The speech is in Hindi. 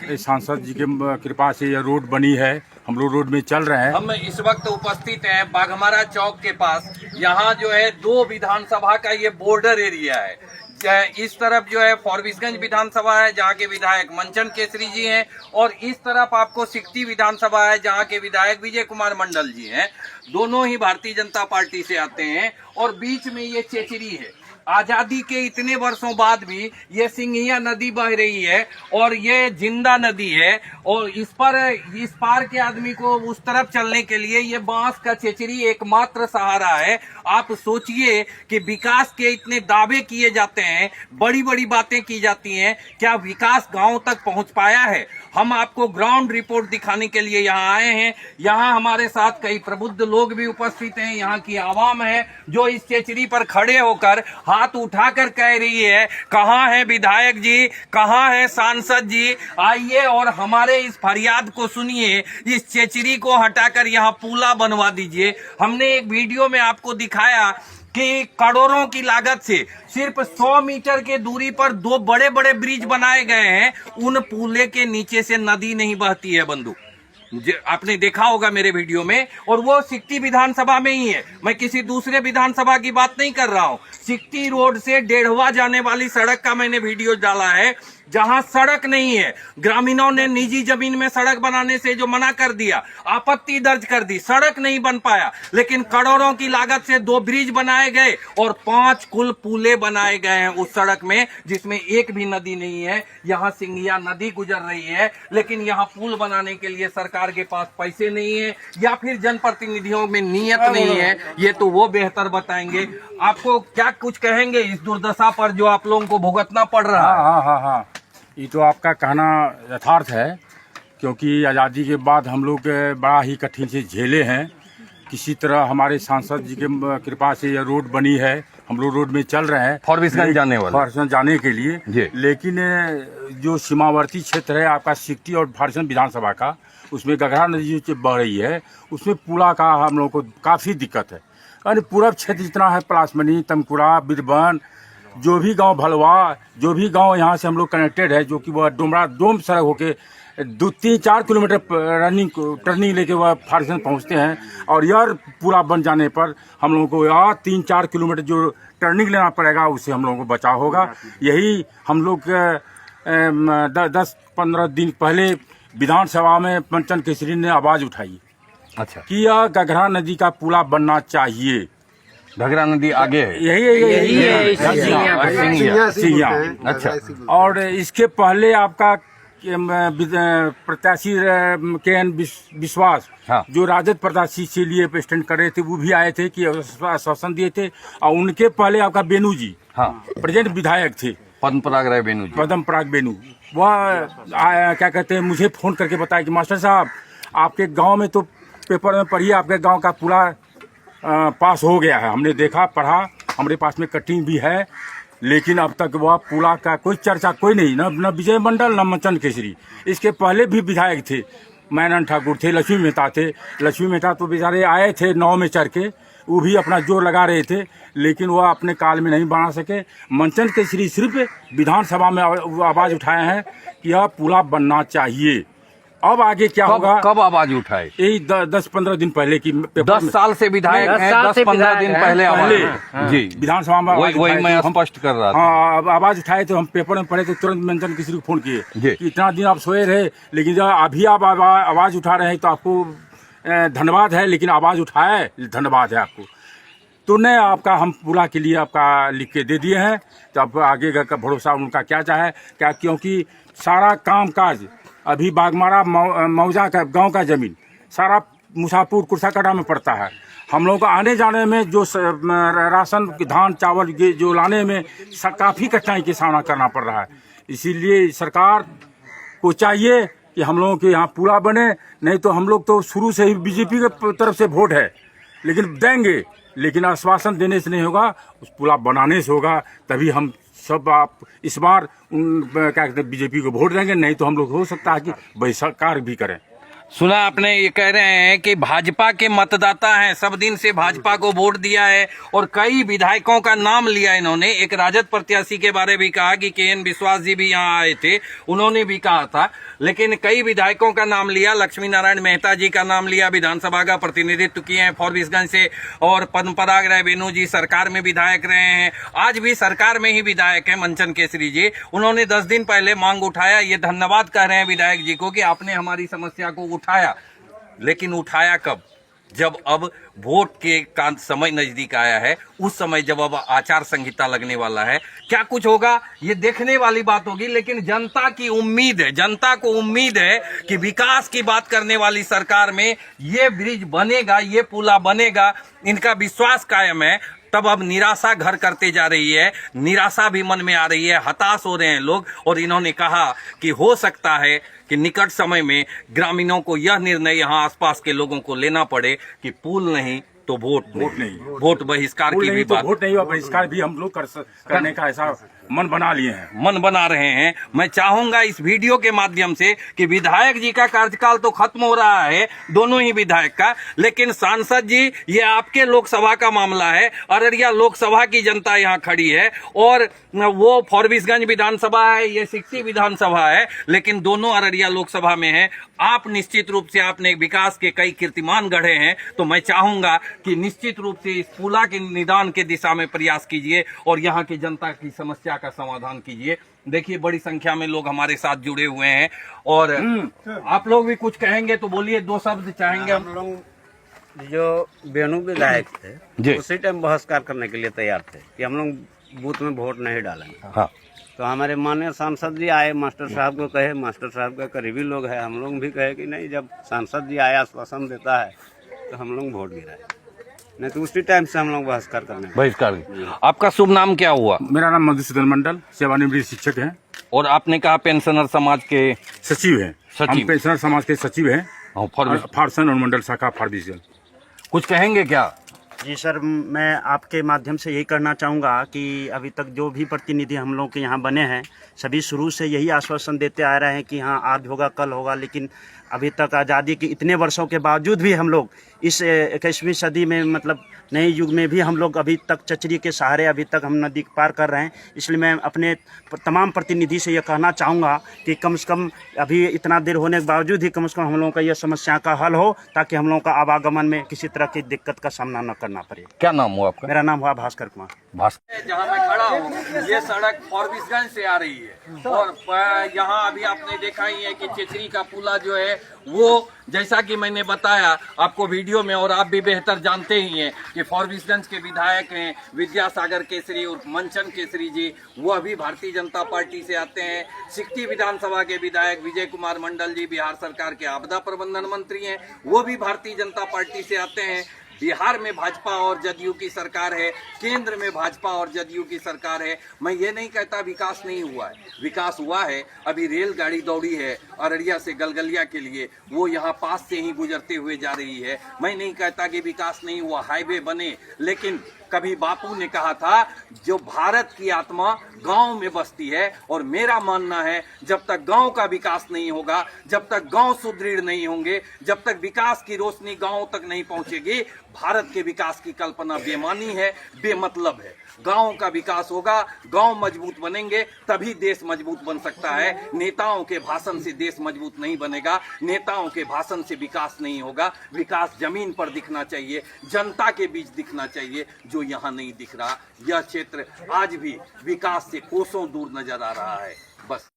इस सांसद जी के कृपा से यह रोड बनी है। हम लोग रोड में चल रहे हैं। हम इस वक्त उपस्थित हैं बाघमारा चौक के पास। यहाँ जो है 2 विधानसभा का ये बॉर्डर एरिया है। इस तरफ जो है फॉरबिसगंज विधानसभा है जहाँ के विधायक मंचन केसरी जी हैं, और इस तरफ आपको सिकटी विधानसभा है जहाँ के विधायक विजय कुमार मंडल जी हैं। दोनों ही भारतीय जनता पार्टी से आते हैं, और बीच में ये चेचरी है। आजादी के इतने वर्षों बाद भी ये सिंघिया नदी बह रही है, और ये जिंदा नदी है, और इस पार के आदमी को उस तरफ चलने के लिए ये बांस का चेचरी एकमात्र सहारा है। आप सोचिए कि विकास के इतने दावे किए जाते हैं, बड़ी बड़ी बातें की जाती हैं, क्या विकास गांव तक पहुंच पाया है? हम आपको ग्राउंड रिपोर्ट दिखाने के लिए यहाँ आए हैं। यहाँ हमारे साथ कई प्रबुद्ध लोग भी उपस्थित हैं। यहाँ की आवाम है जो इस चेचरी पर खड़े होकर हाथ उठाकर कह रही है, कहाँ है विधायक जी, कहाँ है सांसद जी? आइए और हमारे इस फरियाद को सुनिए। इस चेचरी को हटाकर यहाँ पुला बनवा दीजिए। हमने एक वीडियो में आपको दिखाया कि करोड़ों की लागत से सिर्फ 100 मीटर के दूरी पर 2 बड़े बड़े ब्रिज बनाए गए हैं। उन पुले के नीचे से नदी नहीं बहती है बंधु, आपने देखा होगा मेरे वीडियो में। और वो सिकटी विधानसभा में ही है। मैं किसी दूसरे विधानसभा की बात नहीं कर रहा हूँ। सिकटी रोड से डेढ़वा जाने वाली सड़क का मैंने वीडियो डाला है, जहां सड़क नहीं है। ग्रामीणों ने निजी जमीन में सड़क बनाने से जो मना कर दिया, आपत्ति दर्ज कर दी, सड़क नहीं बन पाया। लेकिन करोड़ों की लागत से 2 ब्रिज बनाए गए और 5 कुल पुले बनाए गए हैं उस सड़क में, जिसमें एक भी नदी नहीं है। यहाँ सिंघिया नदी गुजर रही है, लेकिन यहाँ पुल बनाने के लिए सरकार के पास पैसे नहीं है, या फिर जनप्रतिनिधियों में नीयत नहीं है। ये तो वो बेहतर बताएंगे। आपको क्या कुछ कहेंगे इस दुर्दशा पर जो आप लोगों को भुगतना पड़ रहा है? हाँ, ये तो आपका कहना यथार्थ है, क्योंकि आज़ादी के बाद हम लोग बड़ा ही कठिन से झेले हैं। किसी तरह हमारे सांसद जी के कृपा से यह रोड बनी है। हम लोग रोड में चल रहे हैं फॉरबिसगंज जाने के लिए। लेकिन जो सीमावर्ती क्षेत्र है आपका सिकटी और फॉरबिसगंज विधानसभा का, उसमें गगरा नदी जो बह रही है, उसमें पुला का हम लोग को काफ़ी दिक्कत है। और पूरब क्षेत्र जितना है, पलासमनी, तमकुड़ा, बिरबन, जो भी गांव, भलवा, जो भी गांव यहाँ से हम लोग कनेक्टेड है, जो कि वह डोम सड़क होके 2-3-4 किलोमीटर टर्निंग लेके वह फॉरबिसगंज पहुँचते हैं। और यह पूरा बन जाने पर हम लोगों को यहाँ 3-4 किलोमीटर जो टर्निंग लेना पड़ेगा, उससे हम लोगों को बचाव होगा। यही हम लोग 10-15 दिन पहले विधानसभा में मंचन केसरी ने आवाज़ उठाई, अच्छा, कि यह गगरा नदी का पुला बनना चाहिए। घगरा नदी आगे है, यही है सिंघिया। अच्छा, और इसके पहले आपका प्रत्याशी KN विश्वास, हाँ, जो राजद प्रत्याशी के लिए स्टैंड कर रहे थे, वो भी आए थे कि आश्वासन दिए थे। और उनके पहले आपका बेनू जी, हाँ, प्रेजेंट विधायक थे, पद्मपराग राय बेनू जी, पद्मपराग बेनू। वह क्या कहते हैं, मुझे फोन करके बताया कि मास्टर साहब, आपके गांव में तो पेपर में पढ़िए, आपके गांव का पूरा पास हो गया है। हमने देखा, पढ़ा, हमारे पास में कटिंग भी है, लेकिन अब तक वह पुला का कोई चर्चा कोई नहीं, न विजय मंडल, न मंचन केसरी। इसके पहले भी विधायक थे, मैनन ठाकुर थे, लक्ष्मी मेहता थे। लक्ष्मी मेहता तो बेचारे आए थे नाव में चढ़ के, वो भी अपना जोर लगा रहे थे, लेकिन वह अपने काल में नहीं बना सके। मंचन केसरी सिर्फ विधानसभा में आवाज़ उठाए हैं कि यह पुला बनना चाहिए। अब आगे क्या होगा? कब आवाज उठाए? यही 10-15 दिन पहले की। 10 साल से विधायक हैं, 10-15 दिन पहले जी विधानसभा में वही मैं स्पष्ट कर रहा था। हाँ, आवाज उठाए तो हम पेपर में पढ़े तो तुरंत मंचन किसी को फोन किए कि इतना दिन आप सोए रहे, लेकिन जब अभी आप आवाज उठा रहे हैं तो आपको धन्यवाद है, लेकिन आवाज उठाए, धन्यवाद है आपको। तो नहीं, आपका हम पूरा के लिए आपका लिख के दे दिए हैं। तो अब आगे का भरोसा उनका क्या चाहे क्या, क्योंकि सारा काम काज अभी बाघमारा मौजा का गांव का जमीन सारा मुसापुर कुर्साकड़ा में पड़ता है। हम लोग को आने जाने में जो राशन, धान, चावल जो लाने में काफ़ी कठिनाई का सामना करना पड़ रहा है। इसीलिए सरकार को चाहिए कि हम लोगों के यहाँ पुला बने। नहीं तो हम लोग तो शुरू से ही बीजेपी की तरफ से वोट है, लेकिन देंगे, लेकिन आश्वासन देने से नहीं होगा, उस पुला बनाने से होगा। तभी हम सब आप इस बार क्या कहते हैं बीजेपी को वोट देंगे, नहीं तो हम लोग हो सकता है कि बहिष्कार भी करें। सुना आपने, ये कह रहे हैं कि भाजपा के मतदाता हैं, सब दिन से भाजपा को वोट दिया है और कई विधायकों का नाम लिया इन्होंने। एक राजद प्रत्याशी के बारे में भी कहा कि के.एन. विश्वास जी भी यहाँ आए थे, उन्होंने भी कहा था, लेकिन कई विधायकों का नाम लिया। लक्ष्मी नारायण मेहता जी का नाम लिया, विधानसभा का प्रतिनिधित्व किए हैं फॉरबिसगंज से, और पद्मपराग राय बेनू जी सरकार में विधायक रहे हैं, आज भी सरकार में ही विधायक है मंचन केसरी जी। उन्होंने 10 दिन पहले मांग उठाया, ये धन्यवाद कह रहे हैं विधायक जी को कि आपने हमारी समस्या को उठाया। लेकिन उठाया कब? जब अब वोट के का समय नजदीक आया है, उस समय जब अब आचार संहिता लगने वाला है, क्या कुछ होगा ये देखने वाली बात होगी। लेकिन जनता की उम्मीद है, जनता को उम्मीद है कि विकास की बात करने वाली सरकार में ये ब्रिज बनेगा, ये पुला बनेगा, इनका विश्वास कायम है। तब अब निराशा घर करते जा रही है, निराशा भी मन में आ रही है, हताश हो रहे हैं लोग। और इन्होंने कहा कि हो सकता है कि निकट समय में ग्रामीणों को यह निर्णय यहाँ आसपास के लोगों को लेना पड़े कि पुल नहीं तो वोट नहीं, वोट बहिष्कार की भी बात, वोट नहीं और बहिष्कार भी हम लोग करने का ऐसा मन बना लिए हैं, मन बना रहे हैं। मैं चाहूंगा इस वीडियो के माध्यम से कि विधायक जी का कार्यकाल तो खत्म हो रहा है, दोनों ही विधायक का, लेकिन सांसद जी ये आपके लोकसभा का मामला है, अररिया लोकसभा की जनता यहाँ खड़ी है, और वो फॉरबिसगंज विधानसभा है, ये सिकटी विधानसभा है, लेकिन दोनों अररिया लोकसभा में है। आप निश्चित रूप से, आपने विकास के कई कीर्तिमान गढ़े हैं, तो मैं चाहूंगा कि निश्चित रूप से इस पुला के निदान के दिशा में प्रयास कीजिए और यहाँ की जनता की समस्या का समाधान कीजिए। देखिए बड़ी संख्या में लोग हमारे साथ जुड़े हुए हैं, और आप लोग भी कुछ कहेंगे तो बोलिए, 2 शब्द चाहेंगे। हम लोग जो बेनू विधायक थे उसी टाइम बहिष्कार करने के लिए तैयार थे कि हम लोग बूथ में वोट नहीं डालेंगे। हाँ। तो हमारे माननीय सांसद जी आए, मास्टर साहब को कहे, मास्टर साहब का करीबी लोग हैं, हम लोग भी कहे कि नहीं, जब सांसद जी आया आश्वासन देता है तो हम लोग वोट गिराए, नहीं तो उसी टाइम से हम लोग बहिष्कार करने। बहिष्कार। आपका शुभ नाम क्या हुआ? मेरा नाम मधुसूदन मंडल, सेवानिवृत्त शिक्षक हैं, और आपने कहा पेंशनर समाज के सचिव हैं। हम पेंशनर समाज के सचिव हैं, फारसन और मंडल शाखा फॉरबिसगंज। कुछ कहेंगे क्या? जी सर, मैं आपके माध्यम से यही करना चाहूँगा कि अभी तक जो भी प्रतिनिधि हम लोग के यहाँ बने हैं, सभी शुरू से यही आश्वासन देते आ रहे हैं कि हाँ आज होगा कल होगा, लेकिन अभी तक आज़ादी के इतने वर्षों के बावजूद भी हम लोग इस 21वीं सदी में, मतलब नए युग में भी हम लोग अभी तक चचरी के सहारे अभी तक हम नदी पार कर रहे हैं। इसलिए मैं अपने तमाम प्रतिनिधि से यह कहना चाहूँगा कि कम से कम अभी इतना देर होने के बावजूद ही कम से कम हम लोगों का यह समस्या का हल हो, ताकि हम लोगों का आवागमन में किसी तरह की दिक्कत का सामना न करना पड़े। क्या नाम हुआ आपका? मेरा नाम हुआ भास्कर कुमार। जहाँ मैं खड़ा हूँ ये सड़क फॉरबिसगंज से आ रही है, और यहाँ अभी आपने देखा ही है कि चेचरी का पुला जो है वो, जैसा कि मैंने बताया आपको वीडियो में, और आप भी बेहतर जानते ही हैं कि फॉरबिसगंज के विधायक हैं विद्यासागर केसरी और मंचन केसरी जी, वो अभी भारतीय जनता पार्टी से आते हैं। सिकटी विधानसभा के विधायक विजय कुमार मंडल जी बिहार सरकार के आपदा प्रबंधन मंत्री हैं, वो भी भारतीय जनता पार्टी से आते हैं। बिहार में भाजपा और जदयू की सरकार है, केंद्र में भाजपा और जदयू की सरकार है। मैं ये नहीं कहता विकास नहीं हुआ है, विकास हुआ है। अभी रेलगाड़ी दौड़ी है अररिया से गलगलिया के लिए, वो यहाँ पास से ही गुजरते हुए जा रही है। मैं नहीं कहता कि विकास नहीं हुआ, हाईवे बने, लेकिन कभी बापू ने कहा था जो भारत की आत्मा गांव में बसती है, और मेरा मानना है जब तक गांव का विकास नहीं होगा, जब तक गांव सुदृढ़ नहीं होंगे, जब तक विकास की रोशनी गांव तक नहीं पहुंचेगी, भारत के विकास की कल्पना बेमानी है, बेमतलब है। गांव का विकास होगा, गांव मजबूत बनेंगे तभी देश मजबूत बन सकता है। नेताओं के भाषण से देश मजबूत नहीं बनेगा, नेताओं के भाषण से विकास नहीं होगा। विकास जमीन पर दिखना चाहिए, जनता के बीच दिखना चाहिए, जो यहाँ नहीं दिख रहा। यह क्षेत्र आज भी विकास से कोसों दूर नजर आ रहा है। बस।